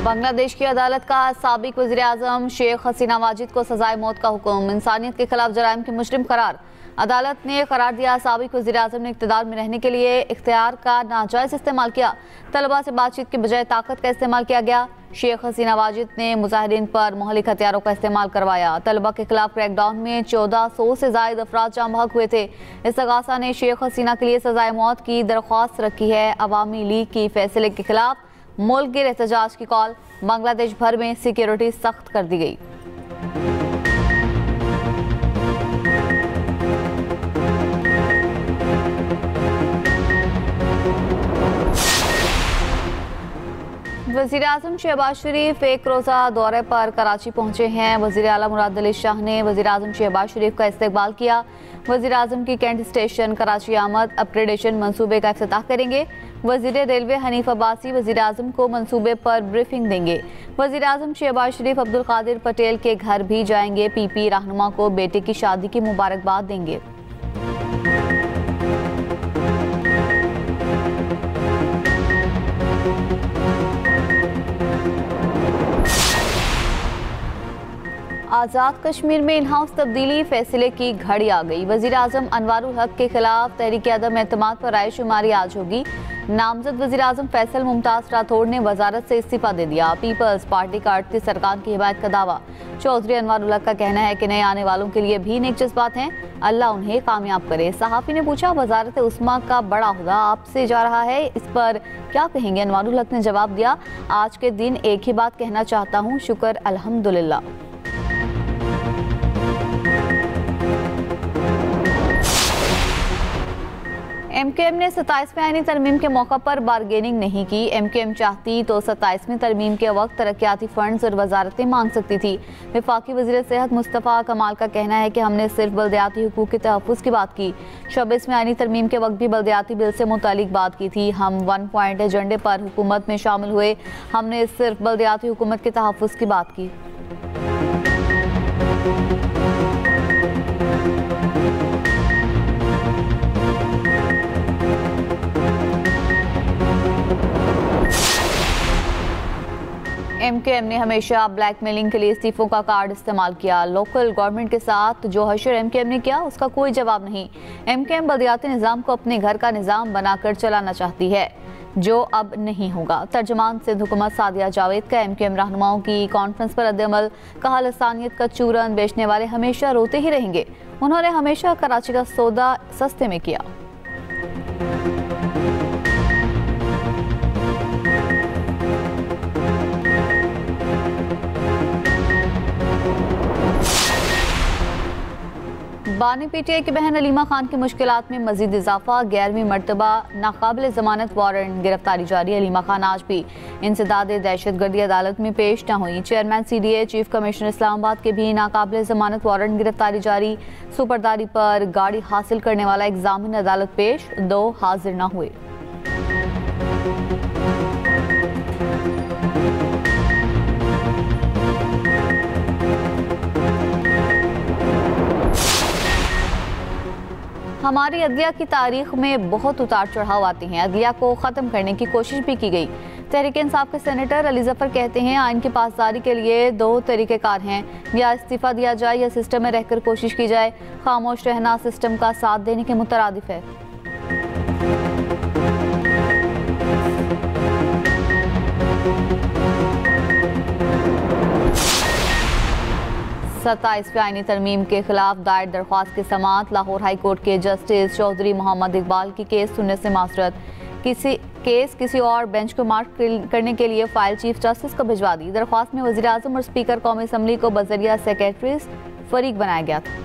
बांग्लादेश की अदालत का साबिक वज़ीर-ए-आज़म शेख हसीना वाजिद को सजाए मौत का हुक्म, इंसानियत के खिलाफ जराइम की मुजरिम करार। अदालत ने करार दिया साबिक वज़ीर-ए-आज़म ने इक़्तिदार में रहने के लिए इख्तियार का नाजायज़ इस्तेमाल किया। तलबा से बातचीत के बजाय ताकत का इस्तेमाल किया गया। शेख हसीना वाजिद ने मुजाहिरीन पर मुहलिक हथियारों का इस्तेमाल करवाया। तलबा के खिलाफ क्रैकडाउन में 1400 से ज़ायद अफराद जाम बहक हुए थे। इस्तग़ासा ने शेख हसीना के लिए सजाए मौत की दरख्वास्त रखी है। अवामी लीग की फैसले के खिलाफ मुल्क गिर एहतजाज की कॉल। बांग्लादेश भर में सिक्योरिटी सख्त कर दी गई। वज़ीर-ए-आज़म शहबाज शरीफ एक रोज़ा दौरे पर कराची पहुंचे हैं। वज़ीर आला मुराद अली शाह ने वज़ीर-ए-आज़म शहबाज शरीफ का इस्तकबाल किया। वज़ीर-ए-आज़म की कैंट स्टेशन कराची आमद अपग्रेडेशन मंसूबे का इफ्तिताह करेंगे। वज़ीर रेलवे हनीफ अब्बासी वज़ीर-ए-आज़म को मंसूबे पर ब्रीफिंग देंगे। वज़ीर-ए-आज़म शहबाज शरीफ अब्दुल कादिर पटेल के घर भी जाएंगे। पीपी रहनुमा को बेटे की शादी की मुबारकबाद देंगे। आज़ाद कश्मीर में इन हाउस तब्दीली फैसले की घड़ी आ गई। वज़ीर-ए-आज़म अनवारुल हक के खिलाफ तहरीक अदम एतमाद पर राय शुमारी आज होगी। नामजद वज़ीर-ए-आज़म फैसल मुमताज़ राठौड़ ने वजारत से इस्तीफा दे दिया। पीपल्स पार्टी का 38 अरकान की हिमायत का दावा। चौधरी अनवारुल हक का कहना है कि नए आने वालों के लिए भी नेक जज्बात हैं, अल्लाह उन्हें कामयाब करे। सहाफ़ी ने पूछा, वजारत उस्मा का बड़ा हुदा आपसे जा रहा है, इस पर क्या कहेंगे? अनवारुल हक ने जवाब दिया, आज के दिन एक ही बात कहना चाहता हूँ, शुक्र अल्हम्दुलिल्लाह। एमक्यूएम ने 27वें आईनी तरमीम के मौका पर बारगेनिंग नहीं की। एमक्यूएम चाहती तो 27वीं तरमीम के वक्त तरक्याती फंड्स और वजारतें मांग सकती थी। वफाकी वज़ीर सेहत मुस्तफ़ा कमाल का कहना है कि हमने सिर्फ बल्दियाती हुकूक के तहफ़्फ़ुज़ की बात की। 26वें आईनी तरमीम के वक्त भी बल्दियाती बिल से मुतालिक बात की थी। हम 1 पॉइंट एजेंडे पर हुकूमत में शामिल हुए, हमने सिर्फ बल्दियाती हुकूमत के तहफ़्फ़ुज़ की बात की। एमक्यूएम ने हमेशा ब्लैकमेलिंग के लिए इस्तीफों का कार्ड इस्तेमाल किया। लोकल गवर्नमेंट के साथ जो हशर एमक्यूएम ने किया उसका कोई जवाब नहीं। एमक्यूएम बल्दियाती निज़ाम को अपने घर का निज़ाम बनाकर चलाना चाहती है, जो अब नहीं होगा। तर्जुमान सिंध हुकूमत सादिया जावेद का एमक्यूएम रहनुमाओं की कॉन्फ्रेंस पर रद्द-ए-अमल। कहा, लसानियत का चूरन बेचने वाले हमेशा रोते ही रहेंगे। उन्होंने हमेशा कराची का सौदा सस्ते में किया। बानी पीटीआई की बहन अलीमा खान की मुश्किलात में मजीद इजाफा। 11वीं मरतबा नाकाबिल जमानत वारंट गिरफ्तारी जारी। अलीमा खान आज भी इंसदाद दहशतगर्दी अदालत में पेश न हुई। Chairman CDA chief commissioner Islamabad के भी नाकाबिल जमानत वारंट गिरफ्तारी जारी। सुपरदारी पर गाड़ी हासिल करने वाला एग्जामिन अदालत पेश, 2 हाजिर न हुए। हमारी अदलिया की तारीख में बहुत उतार चढ़ाव आते हैं। अदलिया को ख़त्म करने की कोशिश भी की गई। तहरीक इंसाफ के सेनेटर अली जफर कहते हैं, आइन की पासदारी के लिए 2 तरीक़ेकार हैं, या इस्तीफ़ा दिया जाए या सिस्टम में रहकर कोशिश की जाए। खामोश रहना सिस्टम का साथ देने के मुतरादिफ है। 27वें आईनी तरमीम के खिलाफ दायर दरख्वास्त की समाअत। लाहौर हाई कोर्ट के जस्टिस चौधरी मोहम्मद इकबाल की केस सुनने से मासरत। किसी और बेंच को मार्क करने के लिए फाइल चीफ जस्टिस को भिजवा दी। दरख्वास्त में वज़ीर-ए-आज़म और स्पीकर कौमी असम्बली को बजरिया सेक्रेटरी फरीक बनाया गया था।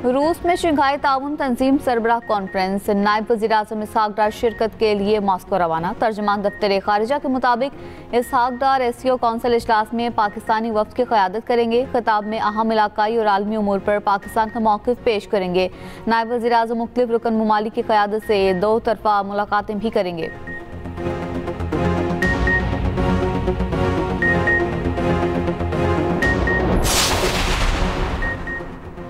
रूस में शंघाई ताउन तंजीम सरबराह कॉन्फ्रेंस। नायब वज़ीर-ए-आज़म इसहाक डार शिरकत के लिए मॉस्को रवाना। तर्जुमान दफ्तर खारिजा के मुताबिक इसहाक डार एससीओ कौंसिल इजलास में पाकिस्तानी वफ्द की क़यादत करेंगे। खिताब में अहम इलाकाई और आलमी उमूर पर पाकिस्तान का मौक़िफ़ पेश करेंगे। नायब वज़ीर-ए-आज़म मुख्तलिफ रुकन ममालिक की क़यादत से 2 तरफ़ा मुलाकातें भी करेंगे।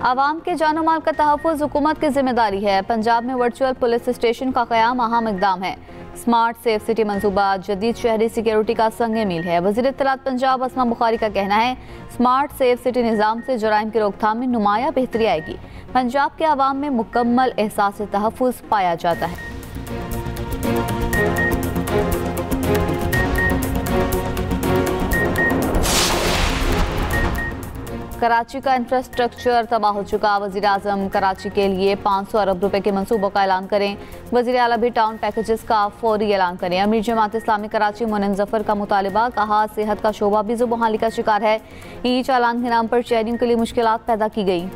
आवाम के जानो माल का तहफ़्फ़ुज़ हुकूमत की जिम्मेदारी है। पंजाब में वर्चुअल पुलिस स्टेशन का क़याम अहम इक़दाम है। स्मार्ट सेफ सिटी मंसूबा जदीद शहरी सिक्योरिटी का संग मील है। वज़ीर इत्तलात पंजाब असमा बुखारी का कहना है, स्मार्ट सेफ सिटी निज़ाम से जराइम की रोकथाम में नुमाया बेहतरी आएगी। पंजाब के अवाम में मुकम्मल एहसास तहफ़्फ़ुज़ पाया जाता है। कराची का इंफ्रास्ट्रक्चर तबाह हो चुका। वज़ीर आज़म कराची के लिए 500 अरब रुपए के मंसूबों का ऐलान करें। वज़ीर आला भी टाउन पैकेजेस का फौरी ऐलान करें। अमीर जमात इस्लामी कराची मोमिन जफर का मुतालिबा, कहा सेहत का शोबा भी ज़ुबहाली का शिकार है। ई चालान के नाम पर शहरियों के लिए मुश्किलात पैदा की गई।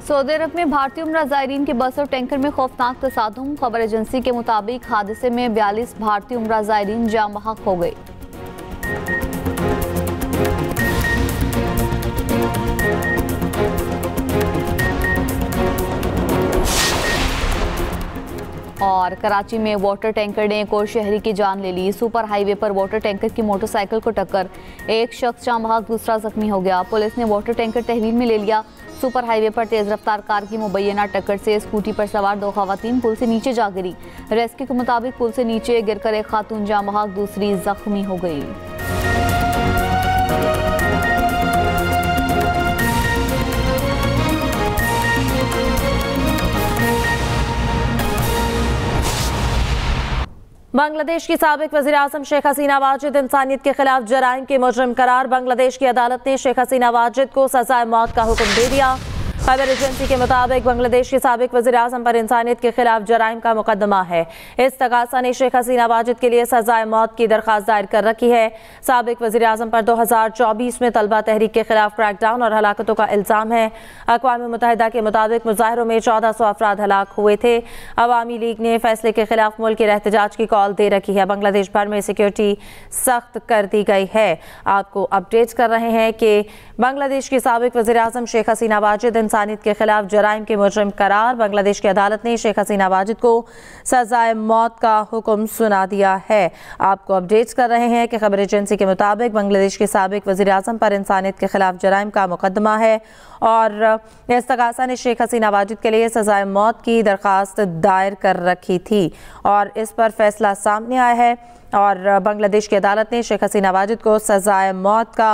सऊदी अरब में भारतीय उम्रा ज़ायरीन की बस और टैंकर में खौफनाक तसादुम। खबर एजेंसी के मुताबिक हादसे में 42 भारतीय उम्रा ज़ायरीन जाम बहक हो गए। और कराची में वाटर टैंकर ने एक और शहरी की जान ले ली। सुपर हाईवे पर वाटर टैंकर की मोटरसाइकिल को टक्कर, एक शख्स जाम बहक, दूसरा जख्मी हो गया। पुलिस ने वाटर टैंकर तहवील में ले लिया। सुपर हाईवे पर तेज रफ्तार कार की मुबैना टक्कर से स्कूटी पर सवार 2 खवातीन पुल से नीचे जा गिरी। रेस्क्यू के मुताबिक पुल से नीचे गिरकर एक खातून जाम बहक, दूसरी जख्मी हो गई। बांग्लादेश की साबिक वज़ीर आज़म शेख हसीना वाजिद इंसानियत के खिलाफ जराइम के मुजरिम करार। बांग्लादेश की अदालत ने शेख हसीना वाजिद को सज़ाए मौत का हुक्म दे दिया। खबर एजेंसी के मुताबिक बांग्लादेश के साबिक वज़ीर आज़म पर इंसानियत के खिलाफ जराइम का मुकदमा है। इस तकासा ने शेख हसीना वाजिद के लिए सज़ाए मौत की दरख्वास्त दायर कर रखी है। साबिक वज़ीर आज़म पर 2024 में तलबा तहरीक के खिलाफ क्रैकडाउन और हलाकतों का इल्ज़ाम है। अक़वाम मुत्तहिदा के मुताबिक मुज़ाहिरों में 1400 अफराद हलाक हुए थे। अवामी लीग ने फैसले के खिलाफ मुल्क की एहतजाज की कॉल दे रखी है। बांग्लादेश भर में सिक्योरिटी सख्त कर दी गई है। आपको अपडेट कर रहे हैं कि बांग्लादेश की साबिक वज़ीर आज़म शेख हसीना वाजिद इंसानियत के खिलाफ जराइम के मुजरिम करार। बांग्लादेश की अदालत ने शेख हसीना वाजिद को सजाए मौत का हुक्म सुना दिया है। आपको अपडेट्स कर रहे हैं कि खबर एजेंसी के मुताबिक बांग्लादेश के साबिक वज़ीर आज़म पर इंसानियत के खिलाफ जराइम का मुकदमा है और इस तकासा ने शेख हसीना वाजिद के लिए सजाए मौत की दरख्वास्त दायर कर रखी थी और इस पर फैसला सामने आया है और बांग्लादेश की अदालत ने शेख हसीना वाजिद को सजाए मौत का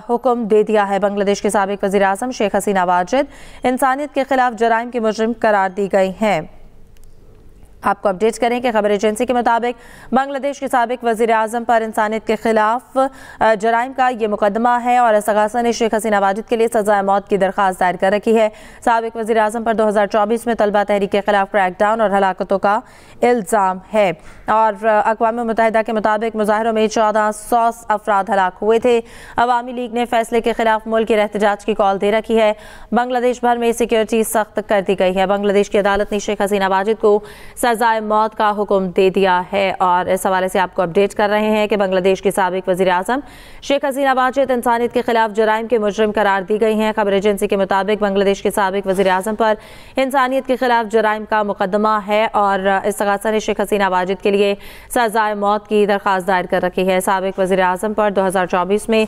हुक्म दे दिया है। बांग्लादेश के साबिक वज़ीर आज़म शेख हसीना वाजिद इंसानियत के खिलाफ जराइम के मुजरिम करार दी गई हैं। आपको अपडेट करें कि खबर एजेंसी के मुताबिक बांग्लादेश के साबिक वज़ीर आज़म पर इंसानियत के खिलाफ जराइम का ये मुकदमा है और इस तकासा ने शेख हसीना वाजिद के लिए सज़ाए मौत की दरख्वास्त दायर कर रखी है। साबिक वज़ीर आज़म पर 2024 में तलबा तहरीक के खिलाफ क्रैकडाउन और हलाकतों का इल्ज़ाम है और अक़वाम मुत्तहिदा के मुताबिक मुज़ाहिरों में 1400 अफराद हलाक हुए थे। अवामी लीग ने फैसले के खिलाफ मुल्क की एहतजाज की कॉल दे रखी है। बांग्लादेश भर में सिक्योरिटी सख्त कर दी गई है। बांग्लादेश की अदालत ने शेख हसीना वाजिद को सजाए मौत का हुक्म दे दिया है और इस हवाले से आपको अपडेट कर रहे हैं कि बांग्लादेश की साबिक वज़ीर आज़म शेख हसीना वाजिद इंसानियत के खिलाफ जराइम के मुजरिम करार दी गई हैं। खबर एजेंसी के मुताबिक बांग्लादेश के साबिक वज़ीर आज़म पर इंसानियत के खिलाफ जराइम का मुकदमा है और इस तकासा ने शेख हसीना वाजिद के लिए सजाए मौत की दरख्वास्त दायर कर रखी है। साबिक वज़ीर आज़म पर 2024 में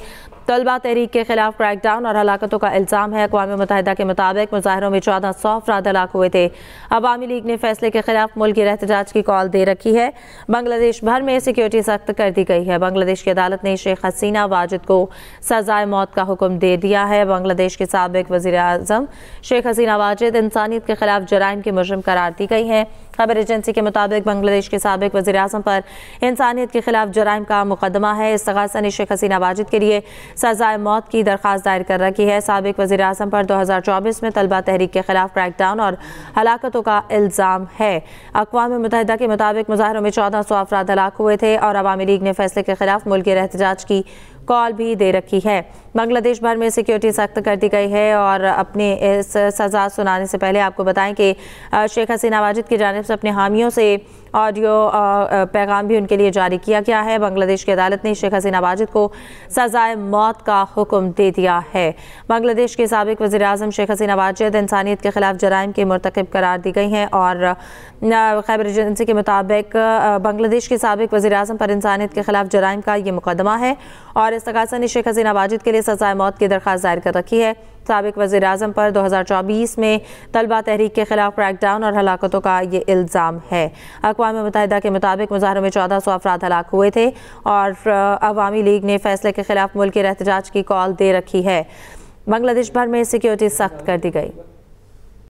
तलबा तहरीक के खिलाफ क्रैकडाउन और हलाकतों का इल्ज़ाम है। अक़वाम मुत्तहिदा के मुताबिक मुज़ाहिरों में 1400 अफराद हलाक हुए थे। अवामी लीग ने फैसले के खिलाफ मुल्क की एहतजाज की कॉल दे रखी है। बांग्लादेश भर में सिक्योरिटी सख्त कर दी गई है। बांग्लादेश की अदालत ने शेख हसीना वाजिद को सजाए मौत का हुक्म दे दिया है। बांग्लादेश के साबिक वज़ीर आज़म शेख हसीना वाजिद इंसानियत के खिलाफ जराइम के मुजरिम करार दी गई है। खबर एजेंसी के मुताबिक बांग्लादेश के साबिक वज़ीर आज़म पर इंसानियत के खिलाफ जराइम का मुकदमा है। इस तकासा ने शेख हसीना वाजिद के लिए सजाए मौत की दरख्वास्त दायर कर रखी है। साबिक वज़ीर आज़म पर 2024 में तलबा तहरीक के खिलाफ क्रैकडाउन और हलाकतों का इल्ज़ाम है। अक़वाम मुत्तहिदा के मुताबिक मुज़ाहिरों में 1400 अफराद हलाक हुए थे और अवामी लीग ने फैसले के खिलाफ मुल्क की एहतजाज की कॉल भी दे रखी है। बांग्लादेश भर में सिक्योरिटी सख्त कर दी गई है और अपने इस सज़ा सुनाने से पहले आपको बताएं कि शेख हसीना वाजिद की जानिब से अपने हामियों से ऑडियो पैगाम भी उनके लिए जारी किया गया है। बांग्लादेश की अदालत ने शेख हसीना वाजिद को सजाए मौत का हुक्म दे दिया है। बांग्लादेश के साबिक वज़ीर आज़म शेख हसीना वाजिद इंसानियत के खिलाफ जराइम के मुर्तकिब करार दी गई हैं और खैबर एजेंसी के मुताबिक बांग्लादेश के साबिक वज़ीर आज़म पर इंसानियत के खिलाफ जराइम का ये मुकदमा है और इस्तग़ासा ने शेख हसीना वाजिद के लिए सजाए मौत की दरख्वास्त दायर कर रखी है। साबिक वज़ीर आज़म पर 2024 में तलबा तहरीक के खिलाफ क्रैकडाउन और हलाकतों का ये इल्ज़ाम है। अक़वाम मुत्तहिदा के मुताबिक मुज़ाहरों में 1400 अफराद हलाक हुए थे और अवामी लीग ने फैसले के खिलाफ मुल्की एहतजाज की कॉल दे रखी है। बांग्लादेश भर में सिक्योरिटी सख्त कर दी गई।